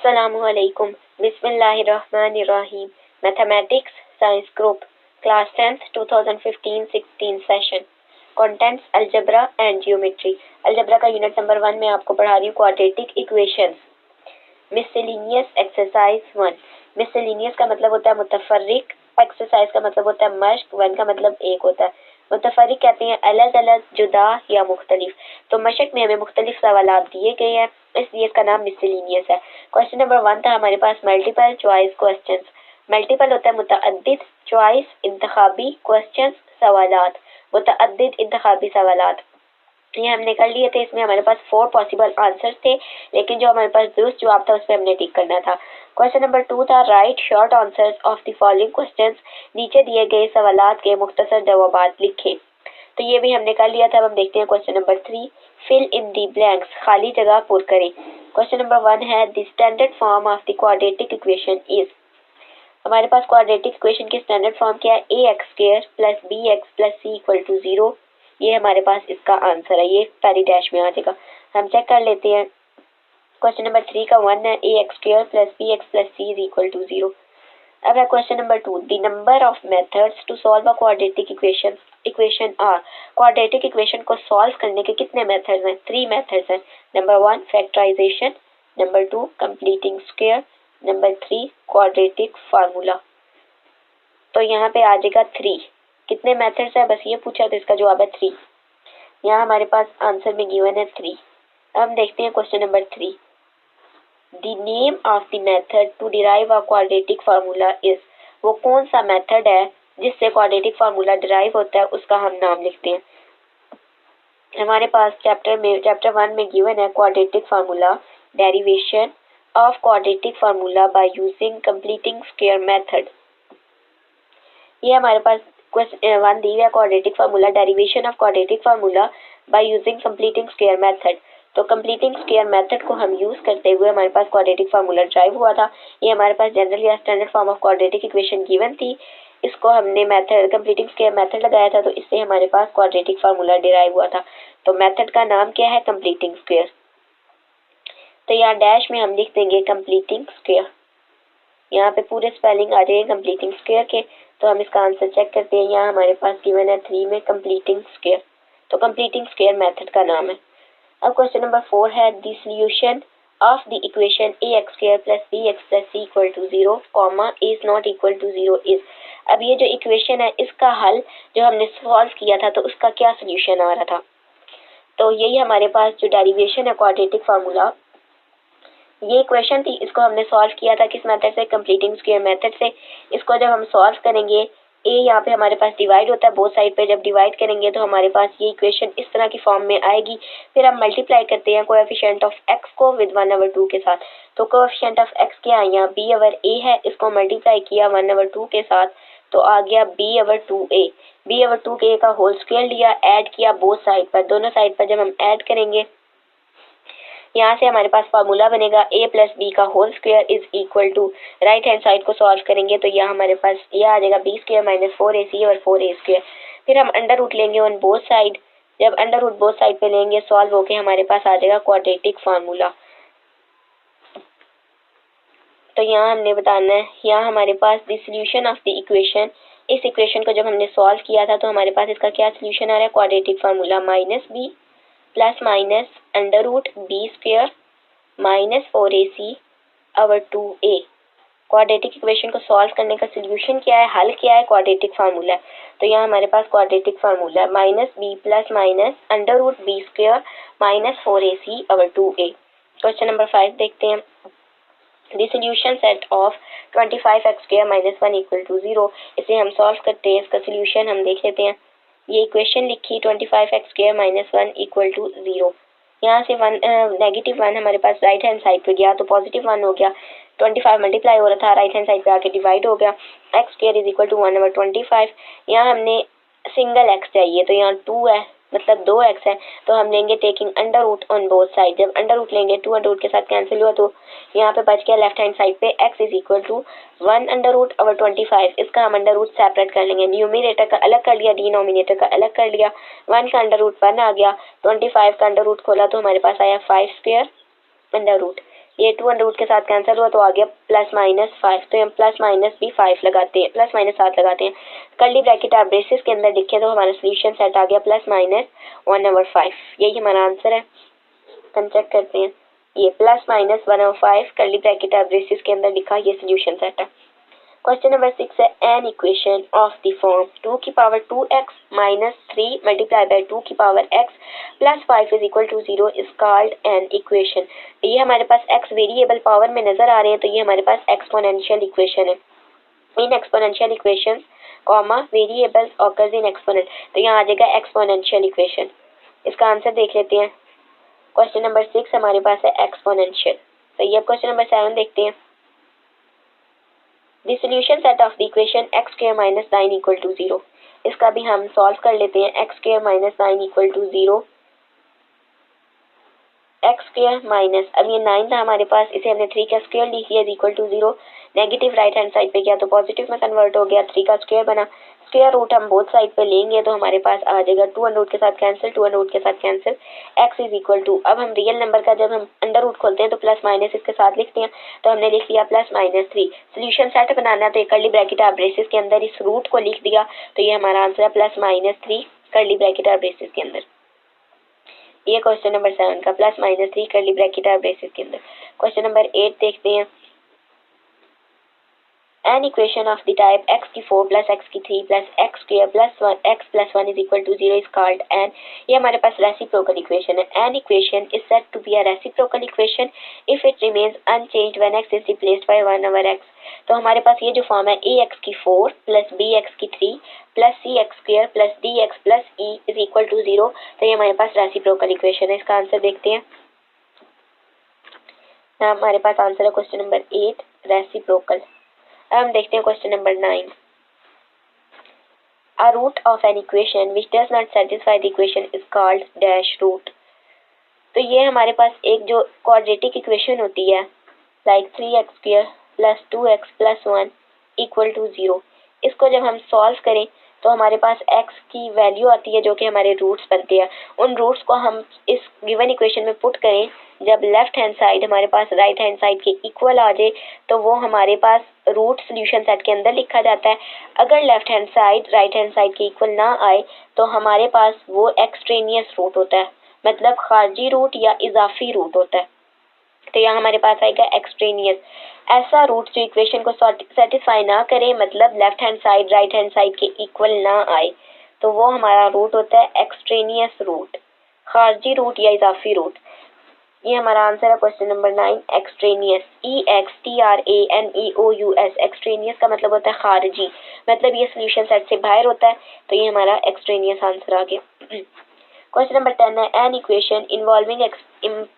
Assalamualaikum. Bismillahirrahmanirrahim. Mathematics Science Group Class 10th 2015-16 Session Contents Algebra and Geometry. Algebra का unit number 1 में आपको पढ़ा रही हूँ क्वाड्रेटिक इक्वेशंस. मिससेलेनियस एक्सरसाइज 1. मिससेलेनियस का मतलब होता है मुतफर्रिक, एक्सरसाइज का मतलब होता है मश्क, 1 का मतलब एक होता है. मुतफर्रिक कहते हैं अलग अलग, जुदा या मुख्तलिफ. तो मशक में हमें मुख्तलिफ सवालात दिए गए हैं, इसलिए इसका नाम मिससेलेनियस है. क्वेश्चन नंबर 1 था हमारे पास मल्टीपल चॉइस क्वेश्चंस. मल्टीपल होता है मुतअद्दिद, चॉइस इंतखाबी, क्वेश्चंस सवालात, मुतअद्दिद इंतखाबी सवालात. ये हमने कर लिए थे. इसमें हमारे पास 4 पॉसिबल आंसर्स थे, लेकिन जो हमारे पास दुरुस्त जवाब था उस पर हमने टिक करना था. क्वेश्चन नंबर 2 था right short answers of the following questions. नीचे दिए गए सवालात के मुख्तसर जवाबात लिखें. तो ये भी हमने कर लिया था. अब हम देखते हैं question number 3. Fill in the blanks, खाली जगह पुर करें. क्वेश्चन नंबर 1 है the standard form of the quadratic equation is. हमारे पास क्वाड्रेटिक इक्वेशन की स्टैंडर्ड फॉर्म क्या है? ax² + bx + c = 0. ये हमारे पास इसका आंसर है. ये पहली डैश में आ जाएगा. हम चेक कर लेते हैं. क्वेश्चन नंबर 3 का 1 है ax² + bx + c = 0. अब है question number 2. The number of methods to solve a quadratic equation are. Quadratic equation को सॉल्व करने के कितने मेथड्स हैं? 3 मेथड्स हैं. Number 1 factorisation, number 2 completing square, number 3 quadratic formula. तो यहाँ पे आ जाएगा 3. कितने मेथड्स है बस ये पूछा तो इसका जवाब है 3. यहाँ हमारे पास आंसर में गिवन है 3. अब हम देखते हैं question number 3. The name of the method to derive a quadratic formula is. वो कौन सा मेथड है जिससे क्वाड्रेटिक फार्मूला डिराइव होता है, उसका हम नाम लिखते हैं. हमारे पास चैप्टर 1 में गिवन है quadratic formula, derivation of quadratic formula by using completing square method. ये हमारे पास क्वेश्चन 1 दी है quadratic formula, derivation of quadratic formula by using completing square method. तो कंप्लीटिंग स्क्वायर मेथड को हम यूज करते हुए हमारे पास क्वाड्रेटिक फार्मूला ड्राइव हुआ था. ये हमारे पास जनरल या standard form of quadratic equation given थी. इसको हमने मेथड कंप्लीटिंग स्क्वायर मेथड लगाया था, तो इससे हमारे पास क्वाड्रेटिक फार्मूला डिराइव हुआ था. तो मेथड का नाम क्या है? Completing square. तो यहाँ डैश में हम लिख देंगे कंप्लीटिंग स्क्वायर. यहाँ पे पूरे स्पेलिंग आ जाएंगे कंप्लीटिंग स्क्वायर के. तो हम इसका आंसर चेक करते हैं. यहाँ हमारे पास गिवन है 3 में कंप्लीटिंग स्क्वायर. तो कंप्लीटिंग स्क्वायर मेथड का नाम है. अब क्वेश्चन नंबर 4 है the solution of the equation ax² + bx + c = 0, is not equal to 0 is. अब ये जो इक्वेशन है इसका हल जो हमने सॉल्व किया था तो उसका क्या सोल्यूशन आ रहा था? तो यही हमारे पास जो डेरिवेशन है क्वाड्रेटिक फार्मूला, ये इक्वेशन थी. इसको हमने सॉल्व किया था किस मेथड से? कंप्लीटिंग स्क्वायर मेथड से. इसको जब हम सॉल्व करेंगे, ए यहाँ पे हमारे पास डिवाइड होता है बोथ साइड पे. जब डिवाइड करेंगे तो हमारे पास ये इक्वेशन इस तरह की फॉर्म में आएगी. फिर हम मल्टीप्लाई करते हैं कोएफिशिएंट ऑफ एक्स को विद 1/2 के साथ. तो कोएफिशिएंट ऑफ एक्स क्या है? यहाँ b/a है. इसको मल्टीप्लाई किया 1/2 के साथ तो आ गया b/2a. b/2a का होल स्क्वायर लिया, ऐड किया बोथ साइड पर. दोनों साइड पर जब हम ऐड करेंगे यहाँ से हमारे पास फार्मूला बनेगा a + b का whole square is equal to, right hand side को सॉल्व करेंगे तो यहाँ हमारे पास ये आ जाएगा b² - 4ac और 4a². फिर हम अंडर रूट लेंगे ऑन बोथ साइड. जब अंडर रूट बोथ साइड पे लेंगे सॉल्व होके हमारे पास आ जाएगा क्वाड्रेटिक फार्मूला. तो यहाँ हमने बताना है, यहाँ हमारे पास the solution of the equation. इस इक्वेशन को जब हमने सॉल्व किया था तो हमारे पास इसका क्या सॉल्यूशन आ रहा है? Quadratic formula -b ± √b² - 4ac/2a. Quadratic equation को सॉल्व करने का सॉल्यूशन क्या है? हल क्या है? Quadratic formula. तो यहाँ हमारे पास quadratic formula -b ± √b² - 4ac/2a. Question number 5 देखते हैं. The solution set of 25x² - 1 = 0. इसे हम सॉल्व करते हैं. इसका सॉल्यूशन हम देख लेते हैं. ये इक्वेशन लिखी 25x² - 1 = 0. यहाँ से -1 हमारे पास राइट हैंड साइड पे गया तो +1 हो गया. 25 मल्टीप्लाई हो रहा था, राइट हैंड साइड पे आके डिवाइड हो गया. x² = 1/25. यहाँ हमने सिंगल x चाहिए तो यहाँ 2 है, मतलब 2x है. तो हम लेंगे taking under root on both side. जब अंडर रूट लेंगे 2 अंडर रूट के साथ कैंसिल हुआ तो यहाँ पे बच गया लेफ्ट हैंड साइड पे x = 1/25. इसका हम अंडर रूट सेपरेट कर लेंगे. न्यूमरेटर का अलग कर लिया, डिनोमिनेटर का अलग कर लिया. 1 का अंडर रूट 1 आ गया. 25 का अंडर रूट खोला तो हमारे पास आया 5² अंडर रूट. ये 2 अंडर रूट के साथ कैंसिल हुआ तो आ गया +-5, तो हम +- भी 5 लगाते हैं, +-7 लगाते हैं। कर्ली ब्रैकेट आप ब्रेसेस के अंदर लिखे तो हमारा सोल्यूशन सेट आ गया +-1/5। यही हमारा आंसर है। हम चेक करते हैं, ये +-1/5 कर्ली ब्रैकेट आप ब्रेसेस के अंदर लिखा, ये सोल्यूशन सेट है। क्वेश्चन नंबर 6 है an equation of the form 2^2x - 3 × 2^x + 5 = 0 is called an equation. ये हमारे पास x वेरिएबल पावर में नजर आ रहे हैं, तो ये हमारे पास एक्सपोनेंशियल इक्वेशन है। In exponential equation comma variables occurs in exponent, तो यहाँ आ जाएगा एक्सपोनेंशियल इक्वेशन। इसका आंसर देख लेते हैं। क्वेश्चन नंबर 6 हमारे पास है एक्सपोनेंशियल। तो ये क्वेश्चन नंबर 7 देखते हैं। The solution set of the equation x² - 9 = 0। इसका भी हम सॉल्व कर लेते हैं। x² - 9 = 0। x² अब ये 9 था हमारे पास, इसे हमने 3 का स्क्वायर लिख लिया equal to 0। Negative right hand side पे गया तो पॉजिटिव में कन्वर्ट हो गया, 3 का स्क्वायर बना। स्क्वायर रूट हम बोथ साइड पे लेंगे तो हमारे पास आ जाएगा 2 अंडर रूट के साथ कैंसिल, 2 अंडर रूट के साथ cancel, x is equal to, अब हम रियल नंबर का जब हम अंडर रूट खोलते हैं तो +- इसके साथ लिखते हैं, तो हमने लिख लिया +-3। सोल्यूशन सेट बनाना है तो एक कर्ली ब्रैकेट आप ब्रेसेस के अंदर इस रूट को लिख दिया, तो ये हमारा आंसर है +-3 कर्ली ब्रैकेट आप ब्रेसेस के अंदर। ये क्वेश्चन नंबर 7 का +-3 कर्ली ब्रैकेट और ब्रेसेस के अंदर। क्वेश्चन नंबर 8 देखते हैं। An equation of the type x⁴ + x⁵ + x² + x + 1 = 0 is called an, ये हमारे पास रेसिप्रोकल इक्वेशन है। An equation is said to be a reciprocal equation if it remains unchanged when x is replaced by 1/x। तो हमारे पास ये जो form है ax⁴ + bx⁵ + cx² + dx + e = 0, तो ये हमारे पास रेसिप्रोकल इक्वेशन है। इसका आंसर देखते हैं। हमारे पास आंसर है क्वेश्चन नंबर 8 रेसिप्रोकल। अब हम देखते हैं question number 9। A root of an equation which does not satisfy the equation is called dash root। तो ये हमारे पास एक जो क्वाड्रेटिक इक्वेशन होती है लाइक 3x² + 2x + 1 = 0, इसको जब हम सॉल्व करें तो हमारे पास x की वैल्यू आती है जो कि हमारे रूट्स बनते हैं। उन रूट्स को हम इस गिवन इक्वेशन में पुट करें, जब लेफ्ट हैंड साइड हमारे पास राइट हैंड साइड के इक्वल आ जाए तो वो हमारे पास रूट सोल्यूशन सेट के अंदर लिखा जाता है। अगर left hand side right hand side के इक्वल ना आए तो हमारे पास वो एक्सट्रेनियस रूट होता है, मतलब खारजी रूट या इजाफी रूट होता है। तो यहाँ हमारे पास आएगा एक्सट्रेनियस, ऐसा रूट जो इक्वेशन को सेटिस्फाई ना करे, मतलब left hand side right hand side के इक्वल ना आए, तो वो हमारा रूट होता है एक्सट्रेनियस रूट, खारजी रूट या इजाफी रूट। ये हमारा आंसर है question number 9 extraneous, EXTRANEOUS। Extraneous का मतलब होता है खारजी, मतलब ये सोल्यूशन सेट से बाहर होता है, तो ये हमारा एक्सट्रेनियस आंसर आ गया। क्वेश्चन नंबर 10 है an equation involving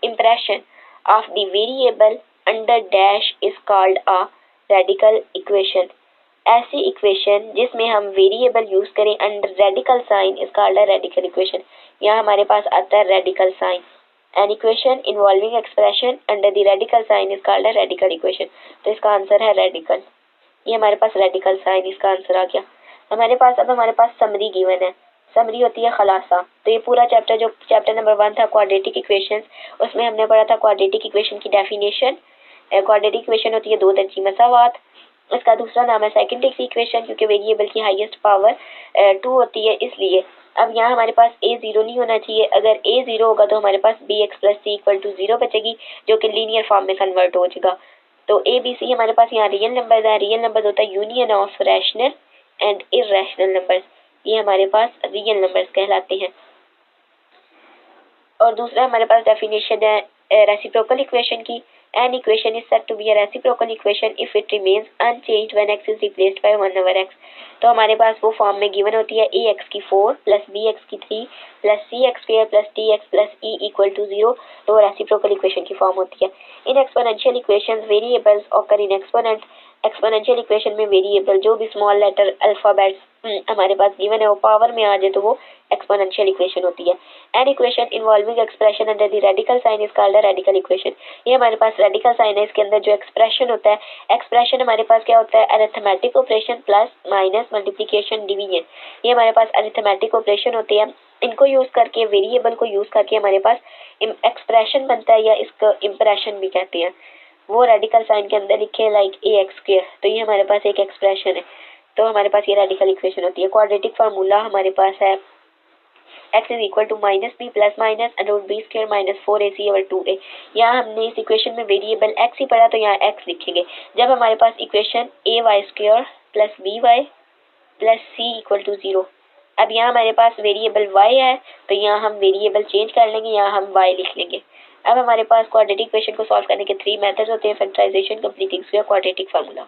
impression of the variable under dash is called a radical equation। ऐसी इक्वेशन जिसमें हम वेरिएबल यूज करें under radical sign is called a radical equation. यहाँ हमारे पास आता है radical sign. An equation involving expression under the radical sign is called a radical equation, तो इसका आंसर है रेडिकल। ये हमारे पास रेडिकल साइन, इसका आंसर आ गया। हमारे पास समरी गिवन है, समरी होती है खलासा। तो ये पूरा चैप्टर जो चैप्टर नंबर 1 था क्वाड्रेटिक इक्वेशंस, उसमें हमने पढ़ा था क्वाड्रेटिक इक्वेशन की डेफिनेशन। क्वाड्रेटिक इक्वेशन होती है 2 दर्जी मसावात। इसका दूसरा नाम है सेकंड डिग्री इक्वेशन, क्योंकि वेरिएबल की हाईएस्ट पावर 2 होती है इसलिए। अब यहाँ हमारे पास a 0 नहीं होना चाहिए, अगर a 0 होगा तो हमारे पास bx + c = 0 बचेगी, जो कि लीनियर फॉर्म में कन्वर्ट हो जाएगा। तो a b c हमारे पास यहाँ रियल नंबर है, रियल नंबर होता है union of rational and irrational numbers, ये हमारे पास रियल नंबर्स कहलाते हैं। और दूसरा हमारे पास डेफिनेशन है रेसिप्रोकल इक्वेशन की। An equation is said to be a reciprocal equation if it remains unchanged when x is replaced by 1/x। तो हमारे पास वो फॉर्म में गिवन होती है ax⁴ + bx⁵ + cx² + dx + e = 0, तो रेसिप्रोकल इक्वेशन की फॉर्म होती है। In exponential equations variables occur in exponent. Exponential equation में वेरिएबल जो भी स्मॉल लेटर अल्फाबेट्स हमारे पास गिवन है वो पावर में आ जाए तो वो एक्सपोनेंशियल इक्वेशन होती है। An equation involving expression under the radical sign is called a radical equation. ये हमारे पास रेडिकल साइन है, इसके अंदर जो एक्सप्रेशन होता है, एक्सप्रेशन हमारे पास क्या होता है arithmetic operation plus minus multiplication division. ये हमारे पास अरिथमेटिक ऑपरेशन होती है, इनको यूज करके, वेरिएबल को यूज करके हमारे पास एक्सप्रेशन बनता है, या इसको इम्प्रेशन भी कहते हैं। वो रेडिकल साइन के अंदर लिखे लाइक ax², तो ये हमारे पास एक एक्सप्रेशन है। तो हमारे पास ये रेडिकल इक्वेशन होती है। क्वाड्रेटिक फार्मूला हमारे पास है x is equal to -b plus minus √b² minus 4ac/2a। यहाँ हमने इस इक्वेशन में वेरिएबल x ही पढ़ा, तो यहाँ x लिखेंगे। जब हमारे पास equation ay² plus by plus c equal to 0, अब यहाँ हमारे पास वेरिएबल y है, तो यहाँ हम वेरिएबल चेंज कर लेंगे, यहाँ हम y लिख लेंगे। अब हमारे पास क्वाड्रेटिक इक्वेशन को सॉल्व करने के 3 मेथड्स होते हैं: factorisation, completing square, quadratic formula.